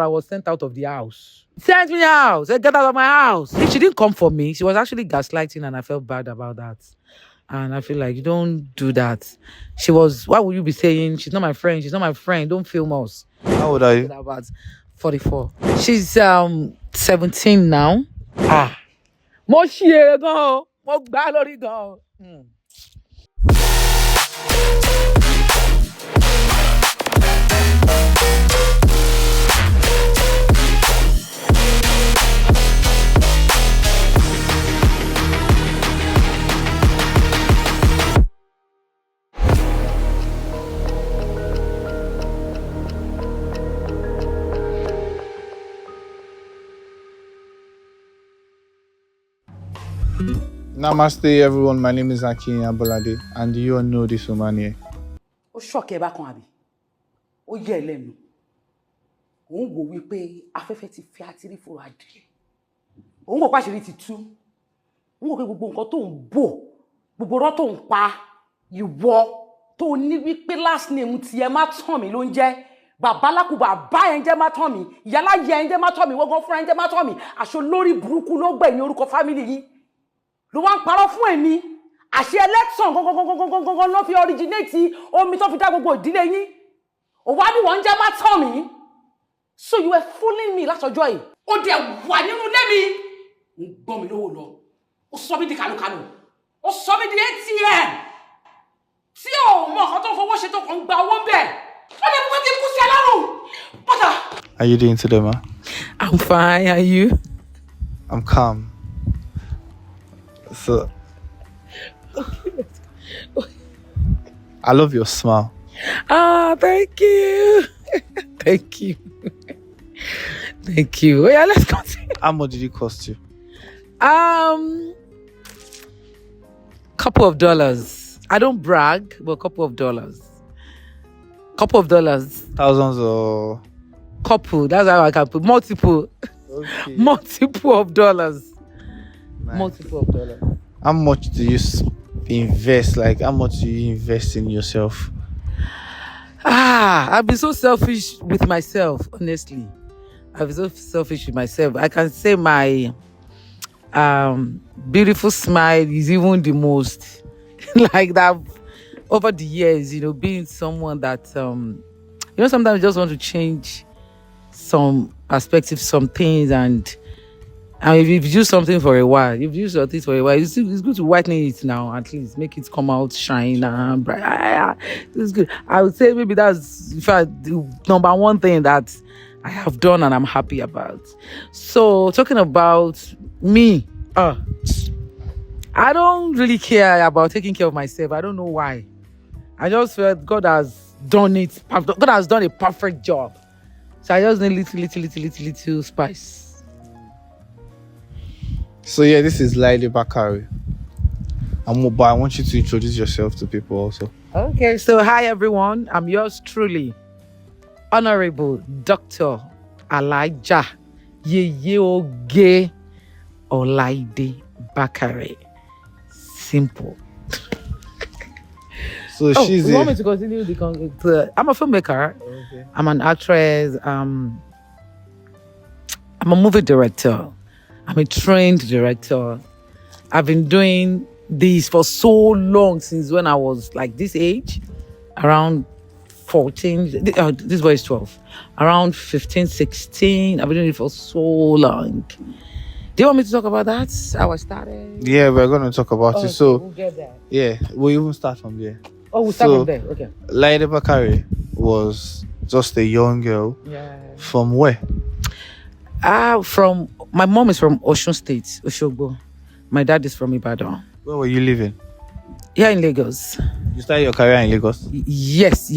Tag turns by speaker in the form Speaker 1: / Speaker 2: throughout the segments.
Speaker 1: I was sent out of the house. Sent me out. Said, get out of my house. She didn't come for me. She was actually gaslighting, and I felt bad about that. And I feel like you don't do that. She was, why would you be saying, she's not my friend, she's not my friend, don't film us.
Speaker 2: How old are you?
Speaker 1: About 44. She's 17 now. Mo ṣe gan, mo gbá lórí gan.
Speaker 2: Namaste everyone, my name is Honorable Laide and you all know this woman here.
Speaker 1: Ó shock ẹ bákan àbí. Ó yẹ lẹ́nu. Ó ń wò wí pé afẹ́fẹ́ ti fi àtìrí fòrò adìẹ. Ó ń wò pàṣírí ti tú. Ó ń wò pé gbogbo nǹkan tó ń bò, gbogbo ọ̀rọ̀ tó ń pa, ìwọ tó ní wí pé last name ti ẹ má tàn mí ló ń jẹ́. Bàbá lákùbà bá ẹ̀ ń jẹ́ má tàn mí. Ìyálà yẹ ẹ̀ ń jẹ́ má tàn mí. Wọ́n fúnra ẹ̀ ń jẹ́ má tàn mí. Àṣọ lórí burúkú ló gbẹ̀yìn orúkọ family yìí. Ló wá ń parọ́ fún èmi. Àṣẹ election gangan ló fi originate omi tó fi dá gbogbo ìdílé yín. Ó wá ní wọ́n jẹ́ má tàn mí. So you were fooling me látọjọ́ yìí. Ó dẹ̀ wà nínú ilé mi. Ń gbọ́n mi lówó lọ. Ó sọ mí di kànúkànú. Ó sọ mí di ATM. Tí ò mọ nǹkan tó fowó ṣe tó kàn gba owó bẹ́ẹ̀. Ó lè mú ti kú sí ẹ lọ́rùn. Bọ́tà.
Speaker 2: How you doing today, ma?
Speaker 1: I'm fine. Are you?
Speaker 2: I'm calm. So, I love your smile.
Speaker 1: Thank you. Thank you. Thank you. Yeah, let's continue.
Speaker 2: How much did it cost you?
Speaker 1: Couple of dollars. I don't brag, but couple of dollars. Couple of dollars.
Speaker 2: Thousands or?
Speaker 1: Couple. That's how I can put multiple.
Speaker 2: Okay.
Speaker 1: Multiple of dollars.
Speaker 2: Nice.
Speaker 1: Multiple of dollars.
Speaker 2: How much do you invest? Like, how much do you invest in yourself?
Speaker 1: I've been so selfish with myself, honestly. I've been so selfish with myself. I can say my beautiful smile is even the most like that over the years, being someone that sometimes you just want to change some perspectives, some things, and if you've used something for a while, it's good to whiten it now, at least make it come out shine and bright. It's good. I would say maybe that's, in fact, the number one thing that I have done and I'm happy about. So talking about me, I don't really care about taking care of myself. I don't know why. I just felt God has done it. God has done a perfect job. So I just need little spice.
Speaker 2: So yeah, this is Laide BAKARE. But I want you to introduce yourself to people also.
Speaker 1: Okay, so hi everyone. I'm yours truly, Honorable Dr. Elijah Yeyeoge Laide BAKARE. Simple.
Speaker 2: So she's
Speaker 1: you want me to continue I'm a filmmaker.
Speaker 2: Okay.
Speaker 1: I'm an actress. I'm a movie director. I'm a trained director. I've been doing this for so long, since when I was like this age, around 14. This boy is 12. Around 15, 16. I've been doing it for so long. Do you want me to talk about that? How I started?
Speaker 2: Yeah, we're going to talk about it. So,
Speaker 1: we'll get there.
Speaker 2: Yeah, we'll even start from there.
Speaker 1: Oh, we'll start from there. Okay.
Speaker 2: Laide BAKARE was just a young girl.
Speaker 1: Yeah.
Speaker 2: From where?
Speaker 1: My mom is from Osun State, Oshogbo. My dad is from Ibadan.
Speaker 2: Where were you living?
Speaker 1: Here in Lagos.
Speaker 2: You started your career in Lagos?
Speaker 1: Yes.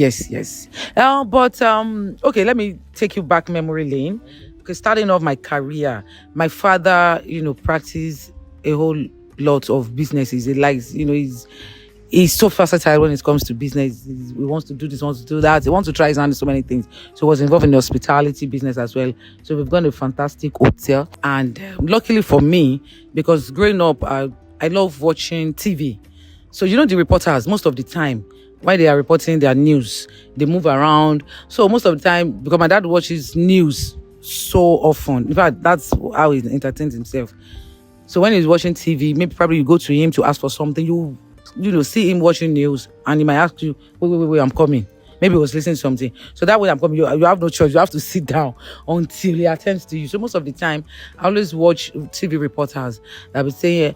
Speaker 1: Okay, let me take you back memory lane. Because starting off my career, my father, practiced a whole lot of businesses. He likes, he's so versatile when it comes to business. He wants to do this, wants to do that. He wants to try his hand in so many things. So he was involved in the hospitality business as well. So we've gone to a fantastic hotel. And luckily for me, because growing up, I love watching TV. So the reporters, most of the time, while they are reporting their news, they move around. So most of the time, because my dad watches news so often. In fact, that's how he entertains himself. So when he's watching TV, maybe probably you go to him to ask for something, see him watching news, and he might ask you, wait, I'm coming. Maybe he was listening to something. So that way I'm coming, you have no choice. You have to sit down until he attends to you. So most of the time, I always watch TV reporters that will say,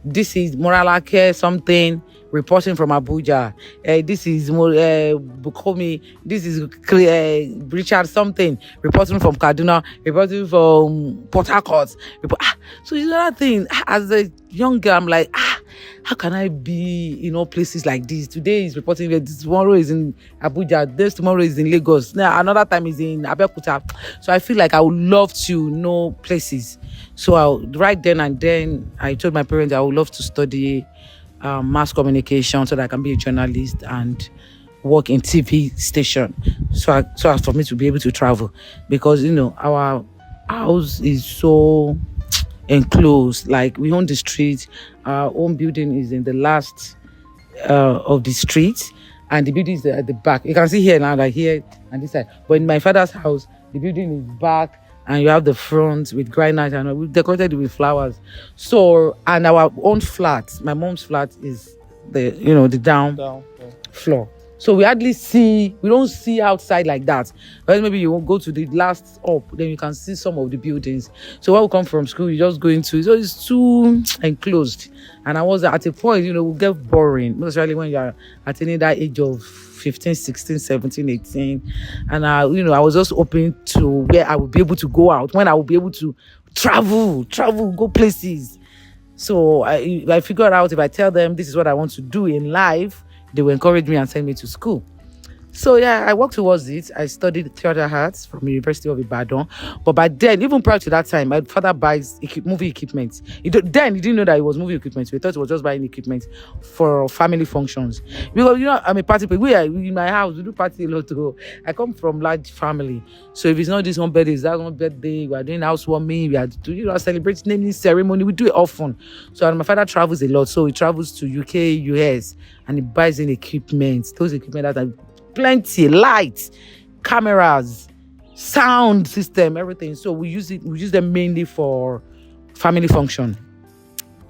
Speaker 1: this is Moralake something reporting from Abuja. This is Bukomi. This is Richard something reporting from Kaduna, reporting from Port Harcourt. So it's another thing. As a young girl, I'm like, how can I be in all places like this? Today is reporting here, tomorrow is in Abuja, tomorrow is in Lagos, now another time is in Abeokuta. So I feel like I would love to know places. So right then and then, I told my parents I would love to study mass communication so that I can be a journalist and work in TV station. So as for me to be able to travel, because our house is so enclosed. Like, we own the street, our own building is in the last of the street, and the building is at the back. You can see here now, like here and this side. But in my father's house, the building is back, and you have the front with granite, and we decorated it with flowers. So, and our own flat, my mom's flat is the down floor. So we don't see outside like that. But maybe you won't go to the last up, then you can see some of the buildings. So when we come from school, you just go into it. So it's too enclosed. And I was at a point, we get boring, most especially when you're attaining that age of 15, 16, 17, 18. And I was just open to where I would be able to go out, when I would be able to travel, go places. So I figured out, if I tell them this is what I want to do in life, they will encourage me and send me to school. So I worked towards it. I studied theater arts from the University of Ibadan. But by then, even prior to that time, my father buys movie equipment. Then he didn't know that it was movie equipment. We thought he was just buying equipment for family functions. Because I'm a party people. In my house, we do party a lot too. I come from large family. So if it's not this one birthday, it's that one birthday. We are doing housewarming. We are doing celebrating naming ceremony. We do it often. So my father travels a lot. So he travels to UK, US, and he buys in equipment. Those equipment that are plenty, lights, cameras, sound system, everything. So we use them mainly for family function.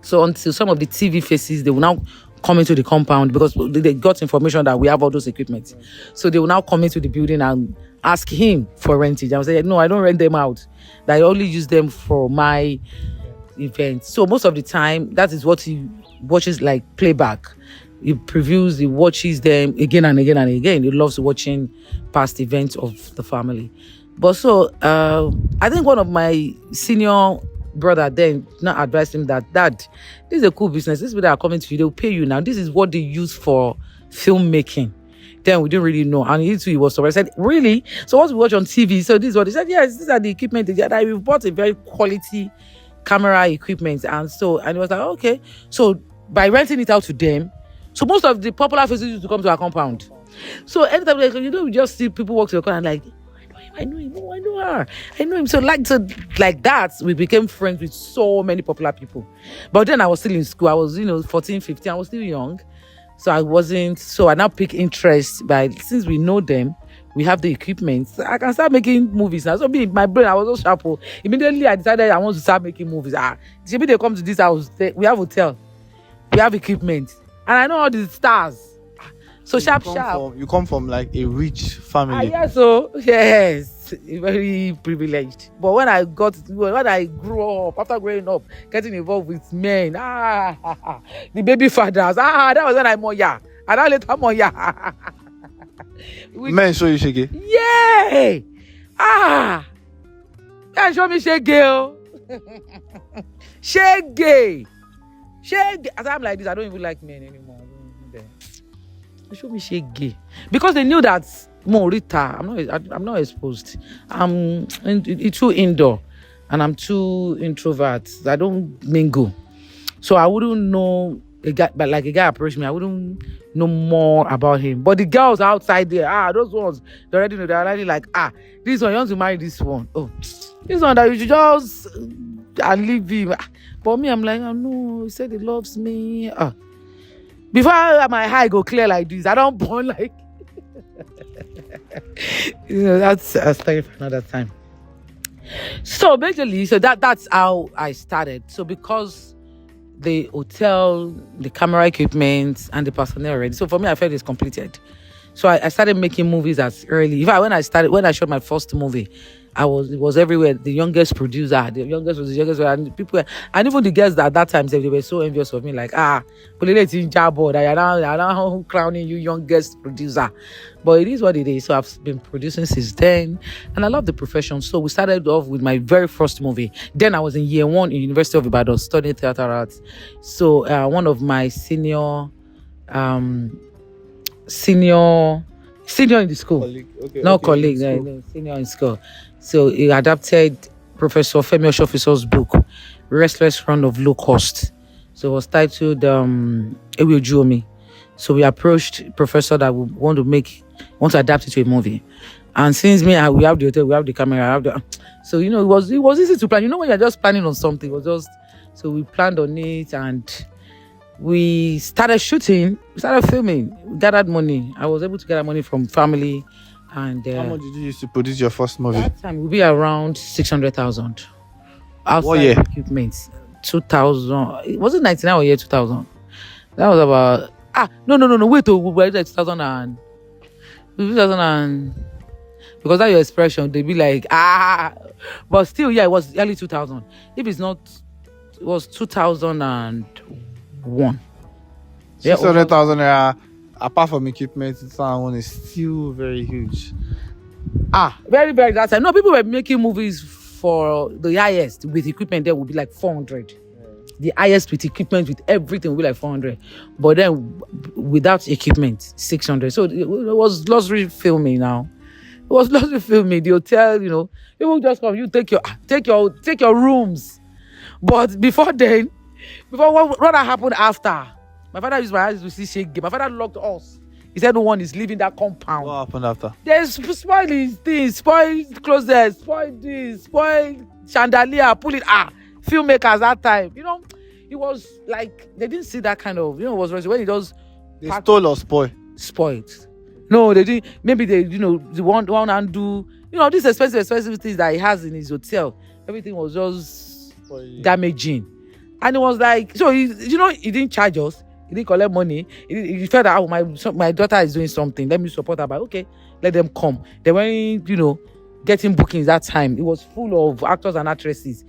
Speaker 1: So until some of the TV faces, they will now come into the compound, because they got information that we have all those equipment. So they will now come into the building and ask him for rentage. I will say, no, I don't rent them out. I only use them for my events. So most of the time, that is what he watches, like playback. He previews, he watches them again and again and again. He loves watching past events of the family. But so, I think one of my senior brother then now advised him that, Dad, this is a cool business. This is what they are coming to you. They'll pay you now. This is what they use for filmmaking. Then we didn't really know. And he was surprised. I said, really? So what we watch on TV? So this is what he said. Yes, these are the equipment. We bought a very quality camera equipment. And he was like, okay. So by renting it out to them, so most of the popular faces used to come to our compound. So anytime, we just see people walk to the corner and like, I know him. Oh, I know her. I know him. So like that, we became friends with so many popular people. But then I was still in school. I was, 14, 15. I was still young. So I now pick interest since we know them, we have the equipment. So I can start making movies now. So my brain, I was so sharp. Immediately I decided I want to start making movies. Maybe they come to this house. We have hotel. We have equipment. And I know all these stars. So sharp.
Speaker 2: You come from like a rich family.
Speaker 1: Yes, very privileged. But when I grew up, after growing up, getting involved with men, the baby fathers, that was when I moya. And I later moya.
Speaker 2: Men show you shege.
Speaker 1: Yeah. Yeah, show me shege. Shege. As I'm like this, I don't even like men anymore. They show me shege because they knew that Rita, I'm not exposed. I'm too indoor, and I'm too introvert. I don't mingle, so I wouldn't know a guy. But like a guy approached me, I wouldn't know more about him. But the girls outside there, those ones, they already know. They're already like, this one, you want to marry this one. Oh, this one that you should just and leave him. But me, I'm like, no, he said he loves me. Before my eye go clear like this, I don't burn like... that's a story for another time. So basically, that's how I started. So because the hotel, the camera equipment, and the personnel already. So for me, I felt it's completed. So I started making movies as early. In fact, when I shot my first movie, it was everywhere. The youngest producer, the youngest was the youngest, and and even the girls at that time, they were so envious of me, like, Polile in Jabo, I now crowning you youngest producer. But it is what it is. So I've been producing since then, and I love the profession. So we started off with my very first movie. Then I was in year 1 in University of Ibadan studying theater arts. So one of my senior in the school. Colleague, senior in school. So he adapted Professor Femi Oshofiso's book, Restless Run of Low Cost. So it was titled Ewe Ojuomi. So we approached professor that we want to adapt it to a movie. And since we have the hotel, we have the camera, so it was easy to plan. When you're just planning on something, it was just, so we planned on it and we started shooting, we started filming, we gathered money. I was able to gather money from family. And
Speaker 2: how much did you use to produce your first movie?
Speaker 1: That time will be around 600,000. Outside
Speaker 2: what year?
Speaker 1: Equipment. 2000. Was it 99 or year 2000? That was about no. Wait, we were 2000 because that your expression, they be like but still, it was early 2000. If it's not, it was 2001.
Speaker 2: 600,000 naira. Apart from equipment, someone is still very huge.
Speaker 1: Very, very that time. No, people were making movies for the highest with equipment. There would be like 400. The highest with equipment, with everything, would be like 400. But then without equipment, 600. So it was luxury filming now. It was luxury filming. The hotel, people just come. You take your rooms. But before what happened after? My father used my eyes to see shake game. My father locked us. He said no one is leaving that compound.
Speaker 2: What happened after?
Speaker 1: They spoil these things, spoil closets, spoil this, spoil chandelier, pull it. Filmmakers that time. It was like they didn't see that kind of, it was when it was.
Speaker 2: They stole or spoiled?
Speaker 1: No, they didn't. Maybe they, the one and do, these expensive things that he has in his hotel. Everything was just damaging. And it was like, so he didn't charge us. He didn't collect money. He felt that my daughter is doing something. Let me support her. But okay, let them come. They weren't, getting bookings that time. It was full of actors and actresses.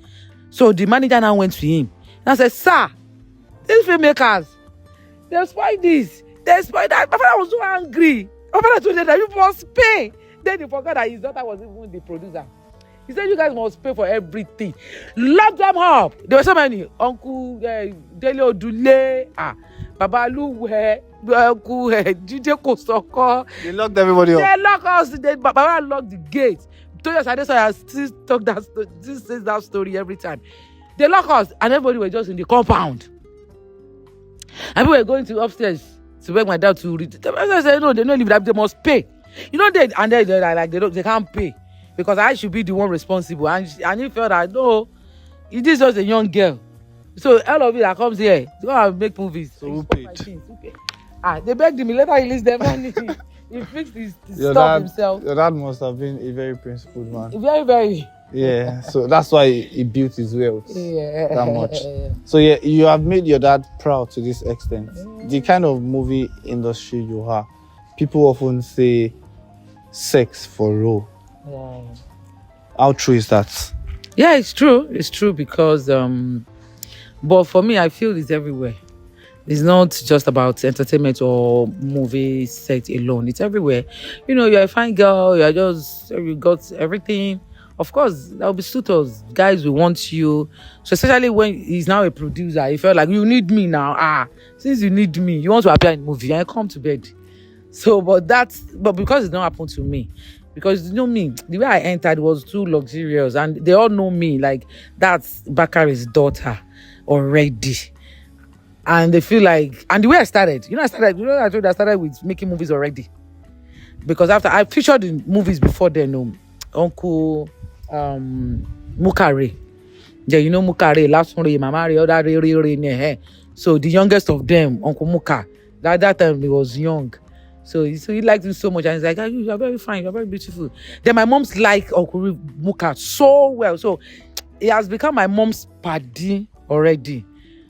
Speaker 1: So the manager now went to him and I said, "Sir, these filmmakers, they spoiled this. They spoiled that." My father was so angry. My father told them that you must pay. Then he forgot that his daughter was even the producer. He said, "You guys must pay for everything. Lock them up." There were so many. Uncle Dele Odule, Baba Luwe, Uncle Jide Kosoko.
Speaker 2: They locked everybody up.
Speaker 1: They locked us. Baba locked the gate. Told us, I still talk that story. Still says that story every time. They locked us, and everybody was just in the compound. And we were going to upstairs to beg my dad to read. I said, "No, they don't leave that. They must pay." They can't pay. Because I should be the one responsible. And he felt that, no, it is just a young girl. So all of it that comes here, to go and make movies.
Speaker 2: So who paid?
Speaker 1: They begged him. Later he released their money. He fixed his stuff himself.
Speaker 2: Your dad must have been a very principled man.
Speaker 1: Very, very.
Speaker 2: Yeah, so that's why he built his wealth that much.
Speaker 1: Yeah.
Speaker 2: So yeah, you have made your dad proud to this extent. The kind of movie industry you are, people often say sex for role.
Speaker 1: Yeah.
Speaker 2: How true is that?
Speaker 1: Yeah, it's true. It's true because, but for me, I feel it's everywhere. It's not just about entertainment or movie set alone. It's everywhere. You're a fine girl. You got everything. Of course, there'll be suitors. Guys will want you. So especially when he's now a producer, he felt like, you need me now. Since you need me, you want to appear in the movie, and come to bed. So, but because it don't happen to me. Because me, the way I entered was too luxurious, and they all know me. Like, that's Bakare's daughter already. And they feel like, and the way I started, I started with making movies already. Because after I featured in movies before then, Uncle Mukare. Yeah, Mukare, last one, Mama, other. So the youngest of them, Uncle Muka, that time he was young. So he liked him so much, and he's like, "Ah, you are very fine, you are very beautiful." Then my mom's like Okuri Muka so well. So he has become my mom's paddy already.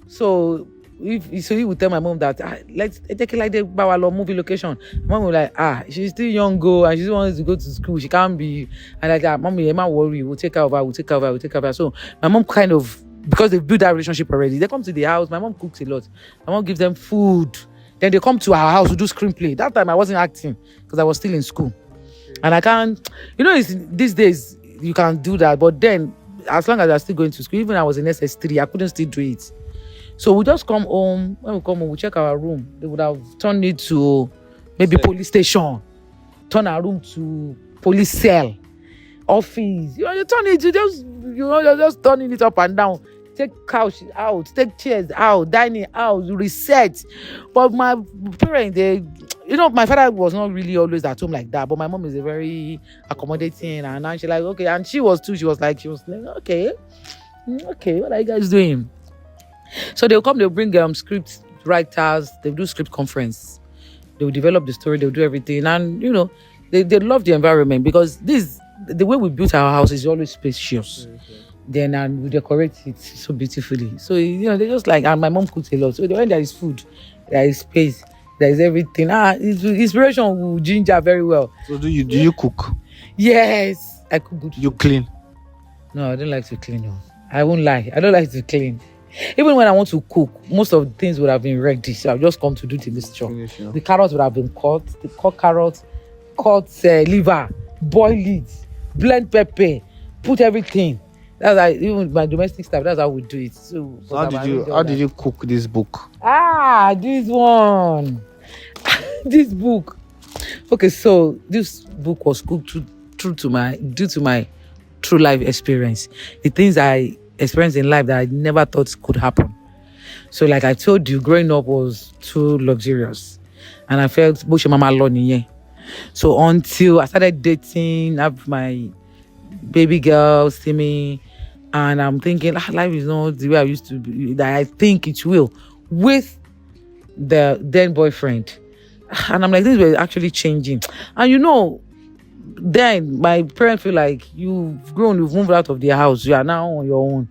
Speaker 1: So he would tell my mom that let's take it like the Bawalo movie location. Mom was like, she's still young, and she still wants to go to school. She can't be, and like that. Mommy, am I worry? We'll take care of her. So my mom kind of, because they've built that relationship already, they come to the house. My mom cooks a lot. My mom gives them food. Then they come to our house to do screenplay. That time I wasn't acting because I was still in school, and I can't. These days you can do that, but then as long as I'm still going to school, even I was in SS3, I couldn't still do it. So we just come home. When we come home, we check our room. They would have turned it to maybe police station, turn our room to police cell, office. You turn it. You're just turning it up and down. Take couch out, take chairs out, dining out, reset. But my parents, my father was not really always at home like that. But my mom is a very accommodating, and now she's like, okay. And she was like, okay, what are you guys doing? So they'll come, they'll bring script writers, they'll do script conference, they'll develop the story, they'll do everything. And, they love the environment because the way we built our house is always spacious. Then and we decorate it so beautifully. So, they just like, and my mom cooks a lot. So when there is food, there is space, there is everything. Inspiration will ginger very well.
Speaker 2: So do you cook?
Speaker 1: Yes, I cook good.
Speaker 2: You clean?
Speaker 1: No, I don't like to clean. I won't lie. I don't like to clean. Even when I want to cook, most of the things would have been ready. So I've just come to do the mixture. The carrots would have been cut. The cut carrots, cut liver, boil it, blend pepper, put everything. That's like, even my domestic stuff, that's how we do it. So
Speaker 2: how did you cook this book?
Speaker 1: This one. This book. Okay, so this book was cooked due to my true life experience. The things I experienced in life that I never thought could happen. So like I told you, growing up was too luxurious. And I felt Bushy Mama Lonnie. So until I started dating, I have my baby girl, Simi, and I'm thinking, life is not the way I used to be, that I think it will, with the then boyfriend. And I'm like, things were actually changing. And then my parents feel like you've grown, you've moved out of their house, you are now on your own.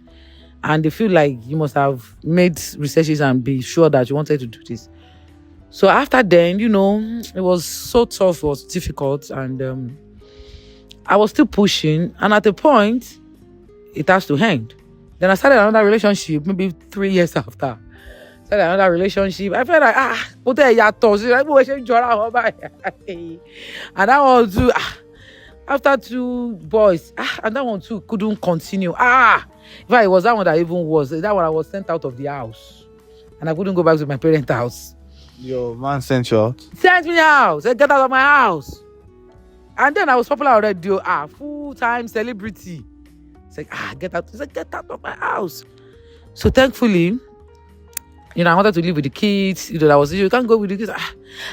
Speaker 1: And they feel like you must have made researches and be sure that you wanted to do this. So after then, it was so tough, it was difficult, and I was still pushing. And at a point, it has to end. Then I started another relationship, maybe 3 years after. Started another relationship. I felt like, and that one too, after 2 boys, and that one too couldn't continue. In fact, it was that one that even was. That one I was sent out of the house. And I couldn't go back to my parents' house.
Speaker 2: Your man sent you out?
Speaker 1: Sent me out. Said, get out of my house. And then I was popular already. Full-time celebrity. It's like, get out. He said, get out of my house. So thankfully, I wanted to live with the kids. That was, you can't go with the kids.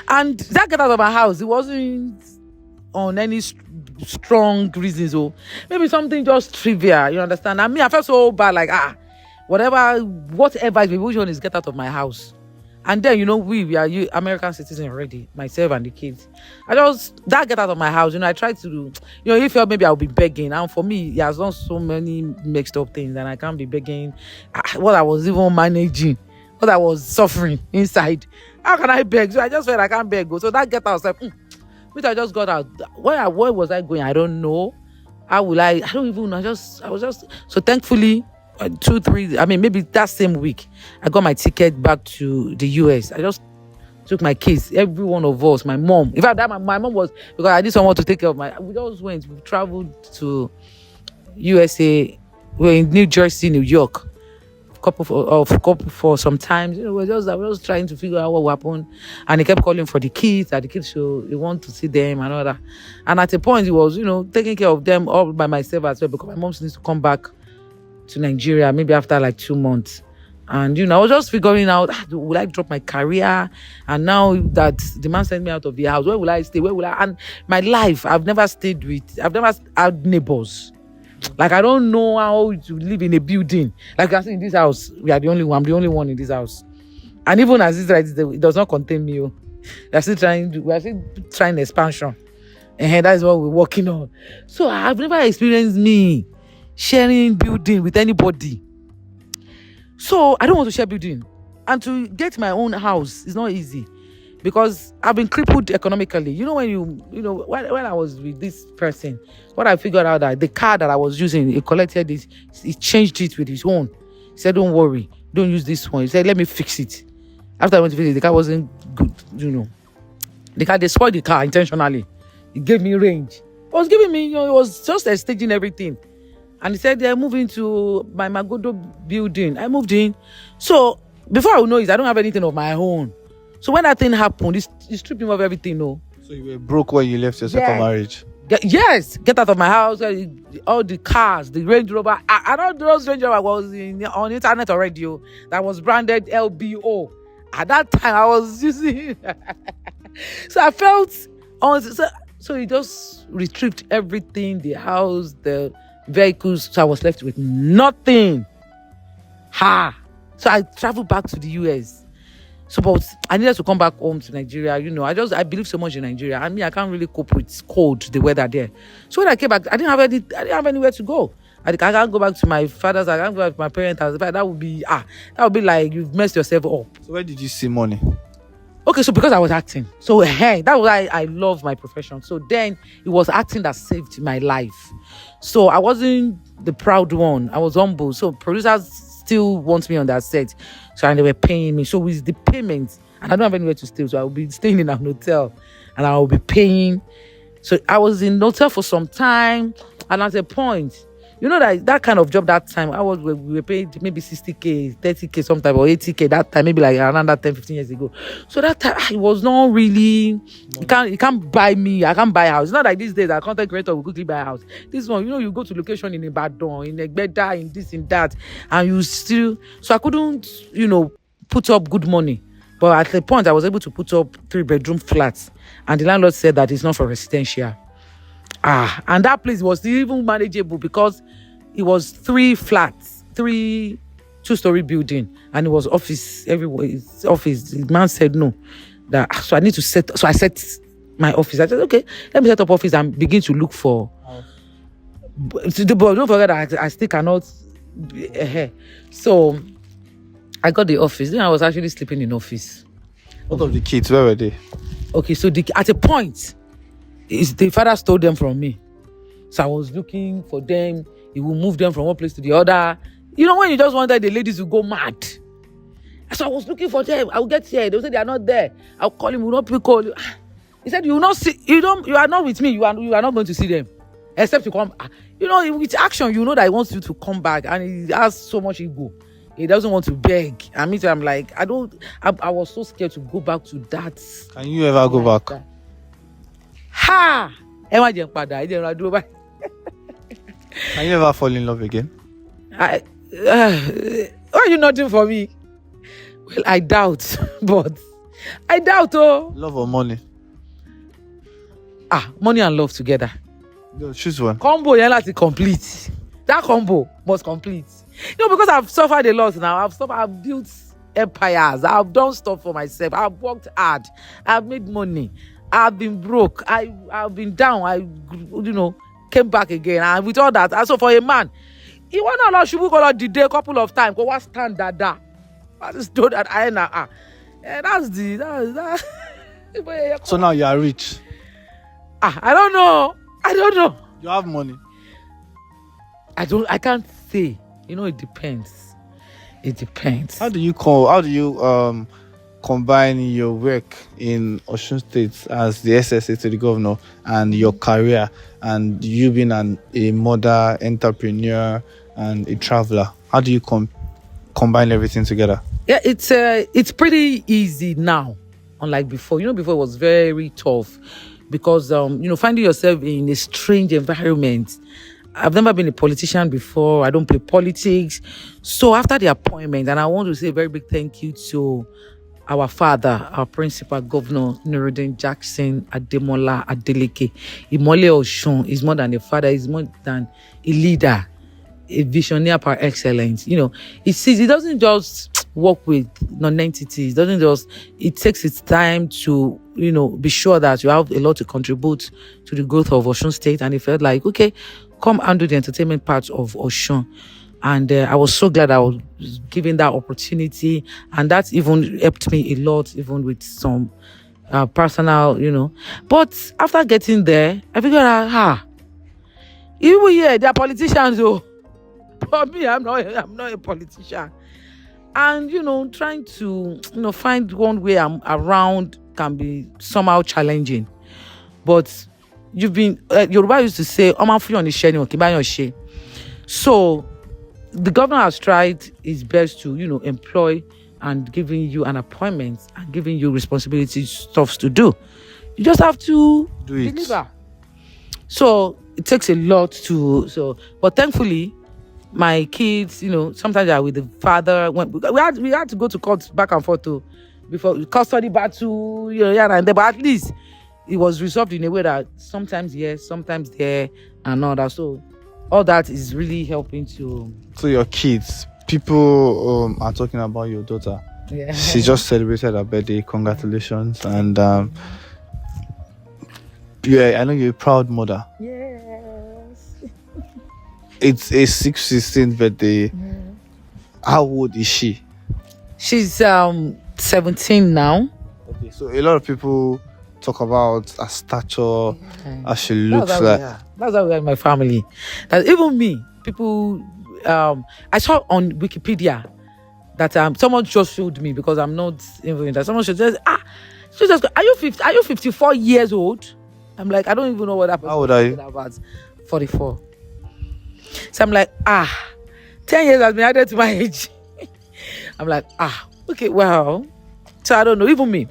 Speaker 1: And that get out of my house, it wasn't on any strong reasons, or maybe something just trivial, you understand? I mean, I felt so bad, like, whatever which one is get out of my house. And then, we are American citizens already, myself and the kids. That get out of my house, I tried to do, if maybe I'll be begging. And for me, he has done so many mixed up things, and I can't be begging. What I was even managing, what I was suffering inside. How can I beg? So I just felt I can't beg. So that get out, I was like, which I just got out. Where was I going? I don't know. I don't even know. I was just, so thankfully, 2, 3, maybe that same week, I got my ticket back to the US. I just took my kids, every one of us, my mom. In fact, my mom was, because I need someone to take care of we just we traveled to USA. We were in New Jersey, New York. Couple for some time. I was just trying to figure out what happened. And he kept calling for the kids, that the kids he want to see them and all that. And at a point, he was, taking care of them all by myself as well, because my mom needs to come back to Nigeria, maybe after like 2 months. And, I was just figuring out, will I drop my career? And now that the man sent me out of the house, where will I stay? And my life, I've never had neighbors. Like, I don't know how to live in a building. Like, I see in this house, I'm the only one in this house. And even as it's right, it does not contain me. We are still trying expansion. And that's what we're working on. So I've never experienced me sharing building with anybody. So I don't want to share building. And to get my own house is not easy because I've been crippled economically. You know, when I was with this person, what I figured out that the car that I was using, he collected it, he changed it with his own. He said, don't worry, don't use this one. He said, let me fix it. After I went to fix it, the car wasn't good, they spoiled the car intentionally. He gave me range. He was giving me, it was just staging everything. And he said, they're moving to my Magodo building. I moved in. So before I would know it, I don't have anything of my own. So when that thing happened, it stripped him of everything, no.
Speaker 2: So you were broke when you left your second marriage?
Speaker 1: Yes. Get out of my house. All the cars, the Range Rover. I know those Range Rover was on internet already. That was branded LBO. At that time, I was using. So I felt, so he just retrieved everything, the house, the vehicles. So I was left with nothing. So I traveled back to the US. So, but I needed to come back home to Nigeria. I believe so much in Nigeria. I can't really cope with cold, the weather there. So when I came back, I didn't have anywhere to go. I can't go back to my father's. I can't go back to my parents' house. That would be like you've messed yourself up.
Speaker 2: So where did you see money?
Speaker 1: Okay, so because I was acting. So that was why I love my profession. So then it was acting that saved my life. So I wasn't the proud one. I was humble. So producers still want me on that set. So they were paying me. So with the payments, and I don't have anywhere to stay. So I will be staying in an hotel and I will be paying. So I was in hotel for some time. And at a point, that kind of job that time, we were paid maybe 60K, 30K sometime, or 80K that time, maybe like around that 10, 15 years ago. So that time, it was not really, you can't buy me, I can't buy a house. It's not like these days, a content creator will quickly buy a house. This one, you go to location in Ibadan, in Egbeda, in this, in that, and you still, so I couldn't, put up good money. But at the point, I was able to put up 3-bedroom flats, and the landlord said that it's not for residential. And that place was even manageable because it was 3 flats, 3 2-story building, and it was office everywhere. It's office. The man said no. So I need to set. So I set my office. I said, okay, let me set up office and begin to look for. But don't forget that I still cannot. So I got the office. Then I was actually sleeping in office.
Speaker 2: What of the kids? Where were they?
Speaker 1: Okay, so at a point, the father stole them from me. So I was looking for them. He will move them from one place to the other. When you just wanted the ladies to go mad. So I was looking for them. I will get here. They'll say they are not there. I'll call him. Will not pick call you. He said, you will not see. You are not with me. You are not going to see them. Except to come. With action, that he wants you to come back. And he has so much ego. He doesn't want to beg. I mean, I'm like, I was so scared to go back to that.
Speaker 2: Can you ever go back? Can you ever fall in love again?
Speaker 1: Why are you nothing for me? Well, I doubt, but I doubt.
Speaker 2: Love or money?
Speaker 1: Money and love together.
Speaker 2: No, choose one.
Speaker 1: Combo, you have to complete. That combo must complete. Because I've suffered a lot now. I've built empires. I've done stuff for myself. I've worked hard. I've made money. I've been broke. I've been down. I came back again. And with all that, also for a man, he went on a shubu color the day a couple of times. Go what stand that. I just told that I know. That's that.
Speaker 2: So now you are rich.
Speaker 1: I don't know.
Speaker 2: You have money.
Speaker 1: I can't say. It depends. It depends.
Speaker 2: How do you combine your work in Osun State as the SSA to the governor and your career and you being a mother, entrepreneur, and a traveler? How do you combine everything together?
Speaker 1: Yeah, it's pretty easy now, unlike before. Before it was very tough because finding yourself in a strange environment. I've never been a politician before. I don't play politics. So after the appointment, and I want to say a very big thank you to our father, our principal governor, Nuruddin Jackson Ademola Adeleke. Imole Osun is more than a father, he's more than a leader, a visionary par excellence. He doesn't just
Speaker 3: work with non-entities. Doesn't just, it takes its time to, be sure that you have a lot to contribute to the growth of Osun State. And it felt like, okay, come handle the entertainment part of Osun. And I was so glad I was given that opportunity. And that even helped me a lot, even with some personal, But after getting there, I figured out, even here, they are politicians, though. But me, I'm not a politician. And, trying to, find one way I'm around can be somehow challenging. But you've been, Yoruba used to say, so the governor has tried his best to, employ and giving you an appointment and giving you responsibility stuff to do. You just have to deliver. So it takes a lot but thankfully, my kids, sometimes they are with the father. We had to go to court back and forth before custody battle, and there, but at least it was resolved in a way that sometimes yes, sometimes there, and all that. So all that is really helping to.
Speaker 2: So your kids, people are talking about your daughter.
Speaker 3: Yeah.
Speaker 2: She just celebrated her birthday. Congratulations, and yeah, I know you're a proud mother.
Speaker 3: Yes.
Speaker 2: It's a 16th birthday.
Speaker 3: Mm.
Speaker 2: How old is she?
Speaker 3: She's 17 now.
Speaker 2: Okay, so a lot of people talk about her stature, how she looks like.
Speaker 3: That's how we are in my family. That even me, people, I saw on Wikipedia that someone just showed me because I'm not even that. Someone should just are you 54 years old? I'm like, I don't even know what that person.
Speaker 2: How old are you?
Speaker 3: About 44. So I'm like, 10 years has been added to my age. I'm like, okay, well. So I don't know, even me.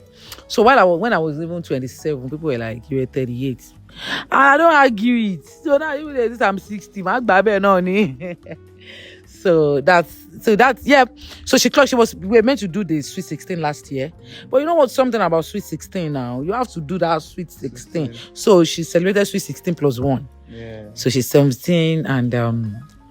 Speaker 3: So when I was even 27, people were like, you were 38. I don't argue it. So now even this I'm 60. So that's yeah. So we were meant to do the Sweet 16 last year. But you know what's something about Sweet 16 now? You have to do that Sweet 16. So she celebrated Sweet 16 plus 1.
Speaker 2: Yeah.
Speaker 3: So she's 17 and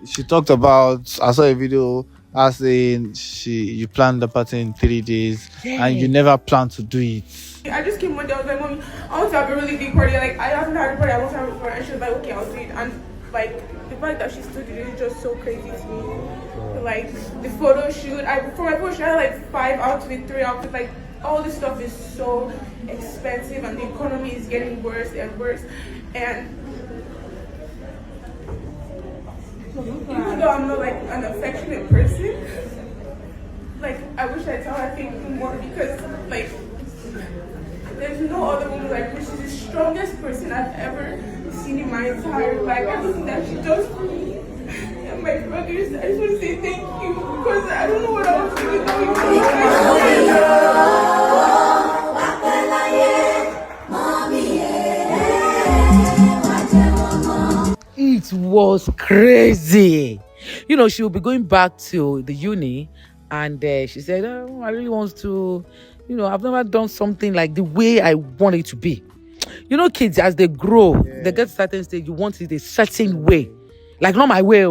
Speaker 2: she talked about, I saw a video asking you planned the party in 3 days and you never planned to do it.
Speaker 4: I just came one day, I was like, Mommy, I want to have a really big party. Like, I haven't had a party, I want to have a party. And she was like, okay, I'll do it. And like, the fact that she still did it is just so crazy to me. Like, the photo shoot, for my photo shoot, I had like 5 outfits, 3 outfits. Like, all this stuff is so expensive and the economy is getting worse and worse. And even though I'm not like an affectionate person, like I wish I tell her things more because like there's no other woman like her. She's the strongest person I've ever seen in my entire life. Everything that she does for me and my brothers, I just want to say thank you because I don't know what I was doing without
Speaker 3: you. It was crazy. She will be going back to the uni and she said, I really want to, I've never done something like the way I want it to be. Kids, as they grow, they get to a certain stage, you want it a certain way. Like, not my way,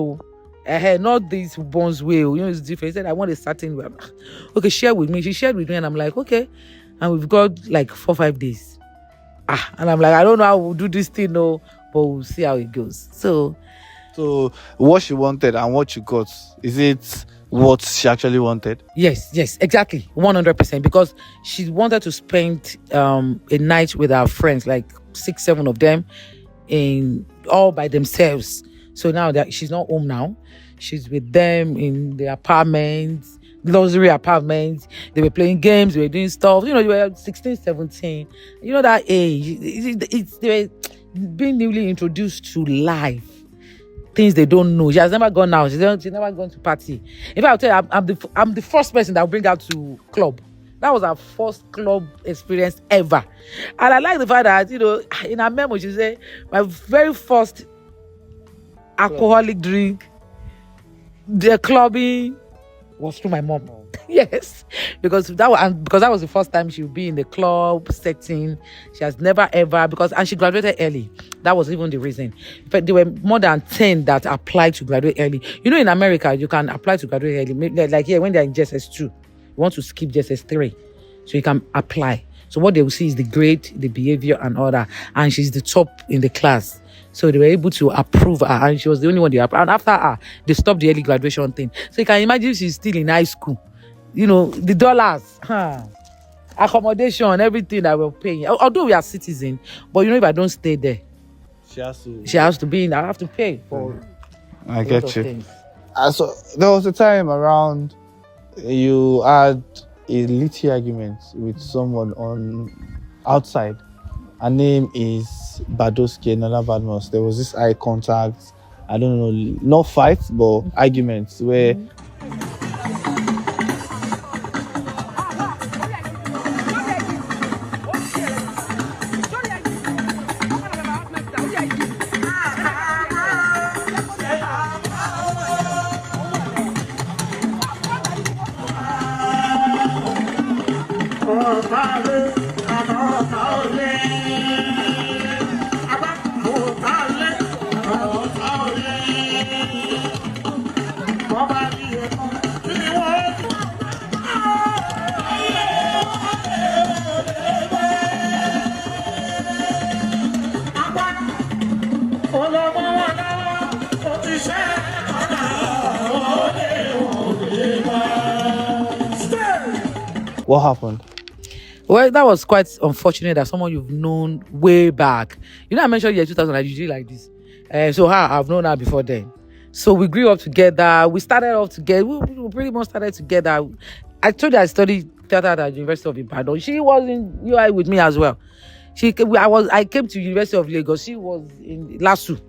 Speaker 3: not this one's way. It's different. He said, I want a certain way. Okay, share with me. She shared with me and I'm like, okay. And we've got like 4-5 days. And I'm like, I don't know how we'll do this thing, but we'll see how it goes. So
Speaker 2: what she wanted and what you got, is it what she actually wanted?
Speaker 3: Yes, exactly. 100%. Because she wanted to spend a night with her friends, like 6-7 of them, all by themselves. So now that she's not home now, she's with them in the apartments, luxury apartments. They were playing games, they were doing stuff. You were 16, 17. That age. They were being newly introduced to life. Things they don't know. She has never gone out. She's never gone to party. In fact, I'll tell you, I'm the first person that will bring her to club. That was our first club experience ever. And I like the fact that, in her memo, she said, my very first alcoholic drink, the clubbing, was through my mom. Yes, because that was the first time she would be in the club setting. She has never ever and she graduated early. That was even the reason. But there were more than 10 that applied to graduate early. In America, you can apply to graduate early, like here when they're in JSS2. want to skip JSS3, so you can apply. So what they will see is the grade, the behavior, and all that. And she's the top in the class. So they were able to approve her, and she was the only one they approved. And after her, they stopped the early graduation thing. So you can imagine she's still in high school. You know, the dollars, accommodation, everything that we're paying. Although we are citizens, but you know, if I don't stay there,
Speaker 2: She
Speaker 3: has to be in. I have to pay for.
Speaker 2: I get you. So there was a time around you had a little argument with someone on outside. Her name is Badoski, another Badmos. There was this eye contact. I don't know, not fights, but arguments where. What happened?
Speaker 3: Well, that was quite unfortunate that someone you've known way back. You know, I mentioned year 2000, I usually like this. So I've known her before then. So we grew up together. We started off together. We pretty much started together. I told you I studied theater at the University of Ibadan. She was in UI with me as well. I came to University of Lagos. She was in LASU.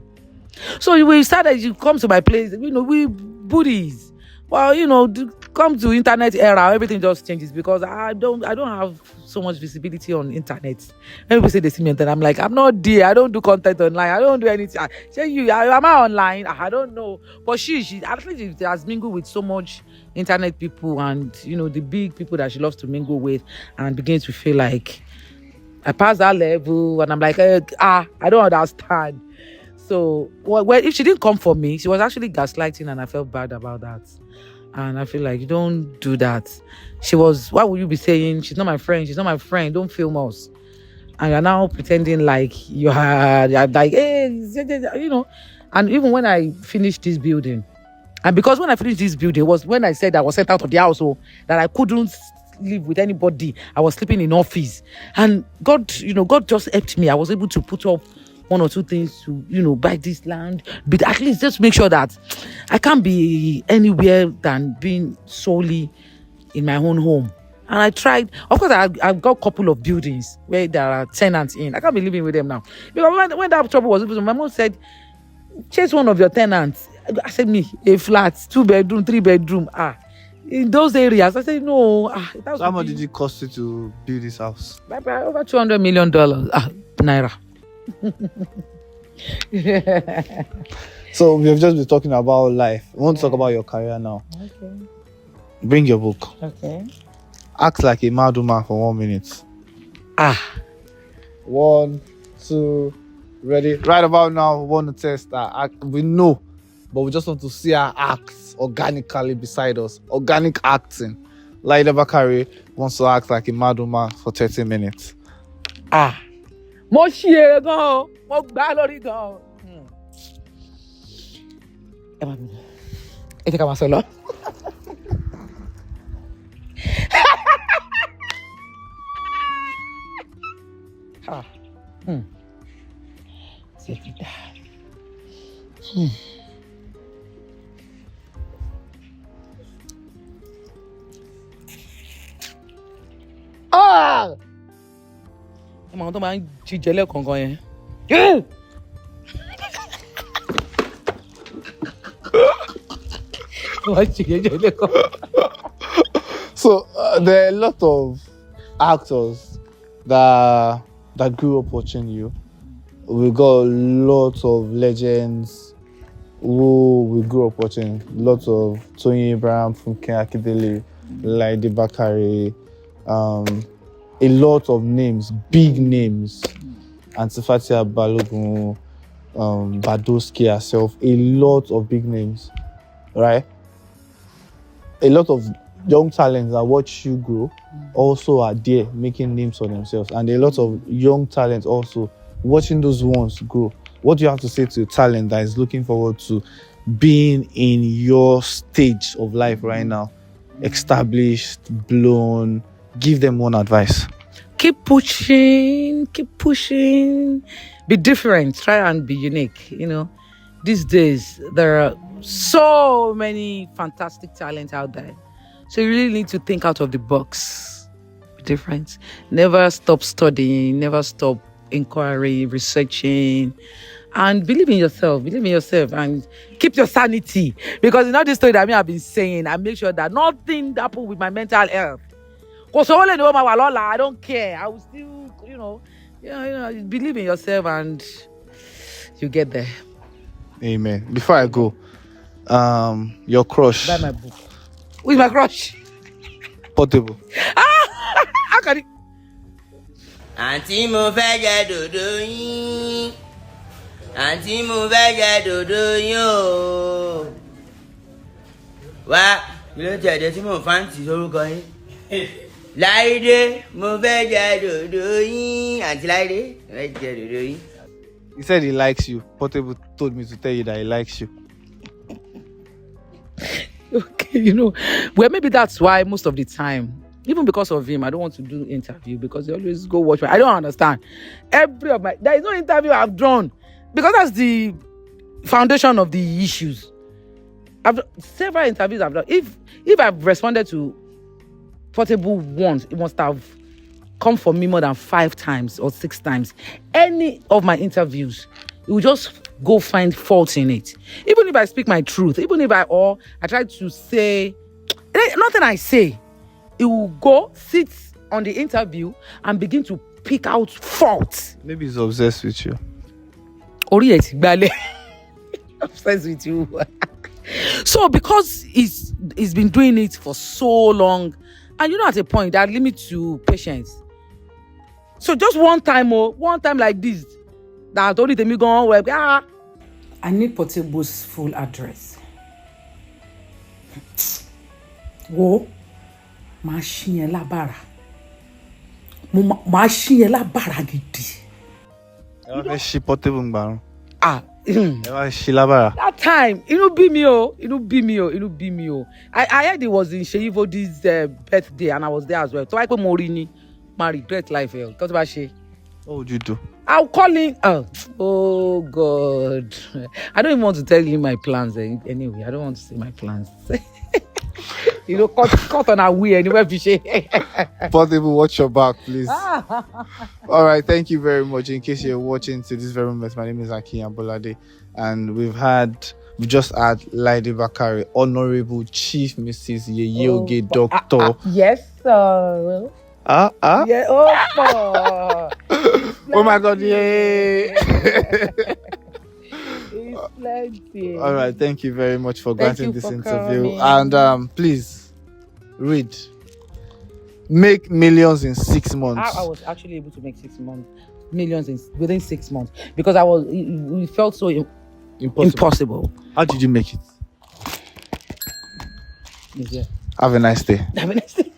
Speaker 3: So we started, you come to my place, you know, we buddies. Well, you know, come to internet era, everything just changes because I don't have so much visibility on internet. When people say they see me on internet, I'm like, I'm not there. I don't do content online. I don't do anything. Am I online? I don't know. But she at least has mingled with so much internet people and, you know, the big people that she loves to mingle with and begins to feel like I passed that level and I'm like, I don't understand. So, well, if she didn't come for me, she was actually gaslighting and I felt bad about that. And I feel like, you don't do that. She was, why would you be saying, she's not my friend, don't film us. And you're now pretending like you're like, hey, you know. And even when I finished this building, and because when I finished this building, was when I said I was sent out of the house, so that I couldn't live with anybody. I was sleeping in office. And God just helped me. I was able to put up one or two things to, you know, buy this land, but at least just make sure that I can't be anywhere than being solely in my own home. And I tried, of course, I've got a couple of buildings where there are tenants in. I can't be living with them now. Because when that trouble was, my mom said, chase one of your tenants. I said, me, a flat, 2-bedroom, 3-bedroom. In those areas, I said, no.
Speaker 2: So how much did it cost you to build this house?
Speaker 3: Over $200 million. Naira.
Speaker 2: So we have just been talking about life. We want to talk about your career now.
Speaker 3: Okay.
Speaker 2: Bring your book.
Speaker 3: Okay.
Speaker 2: Act like a mad woman for 1 minute. 1, 2, ready? Right about now, we want to test that. We know, but we just want to see her act organically beside us. Organic acting. Laide BAKARE wants to act like a mad woman for 30 minutes.
Speaker 3: Mo ṣe gan, mo gbá lórí gan. Ẹ jẹ́ ká máa sọ lọ. Ṣé ti dá? Ọmọ àwọn tó máa ń jíjẹ lẹ́ẹ̀kọ̀ọ̀kan yẹn.
Speaker 2: So there are a lot of actors that grew up watching you. We got lots of legends who we grew up watching. Lots of Tony Abraham, Funke Akindele, Laide BAKARE, a lot of names, big names. Antifatia Balogun, Badoski herself, a lot of big names, right? A lot of young talents that watch you grow also are there making names for themselves, and there are a lot of young talents also watching those ones grow. What do you have to say to a talent that is looking forward to being in your stage of life right now, established, blown? Give them one advice.
Speaker 3: Keep pushing, be different, try and be unique. These days there are so many fantastic talents out there, so you really need to think out of the box. Be different. Never stop studying, never stop inquiring, researching, and believe in yourself, and keep your sanity, because this story that I've been saying, I make sure that nothing happens with my mental health. I don't care. I will still, believe in yourself and you get there.
Speaker 2: Amen. Before I go, your crush.
Speaker 3: Buy my book. Who's my crush?
Speaker 2: Portable.
Speaker 3: How can it?
Speaker 5: Àǹtí mo fẹ́ jẹ dòdò yín. Àǹtí mo fẹ́ jẹ dòdò yín o. Wá, kí ló tẹ̀lé tí mo fáǹtì lórúkọ yín? Laide, mo fẹ́ jẹ dòdò yín. Àǹtí Laide, mo fẹ́ jẹ dòdò yín.
Speaker 2: He said he likes you. Portable told me to tell you that he likes you.
Speaker 3: Okay, well, maybe that's why most of the time, even because of him, I don't want to do interview, because they always go watch me. I don't understand. There is no interview I've done, because that's the foundation of the issues. Several interviews I've done. If I've responded to Portable once, it must have come for me more than 5 times or 6 times. Any of my interviews, it will just go find faults in it. Even if I speak my truth, even if I try to say nothing I say, it will go sit on the interview and begin to pick out faults.
Speaker 2: Maybe he's obsessed with you.
Speaker 3: Obsessed with you. So because he's been doing it for so long, and at a point that limit to patience. So just one time like this, that only the me go on web.
Speaker 1: I need Portable's full address. Wo, machine la bara. Machine la bara gidi.
Speaker 2: She Portable ngbaron. She
Speaker 3: That time, it'll be me. I heard it was in Sheivodi's birthday, and I was there as well. So I put Morini, my regret life. What
Speaker 2: would you do?
Speaker 3: I'll call him. Oh God. I don't even want to tell you my plans anyway. I don't want to say my plans. Cut on our way anywhere.
Speaker 2: Portable, watch your back, please. All right, thank you very much. In case you're watching to this very moment, my name is Akin Abolade, and we just had Laide BAKARE, Honorable Chief Mrs. Yeyeoge Doctor.
Speaker 3: Yes, sir.
Speaker 2: Yeah. Oh my God, yay! All right, thank you very much for granting this interview.
Speaker 3: Coming.
Speaker 2: And please read. Make millions in 6 months.
Speaker 3: I was actually able to make 6 months, millions within 6 months, because we felt so impossible.
Speaker 2: How did you make it?
Speaker 3: Yeah.
Speaker 2: Have a nice day.
Speaker 3: Have a nice day.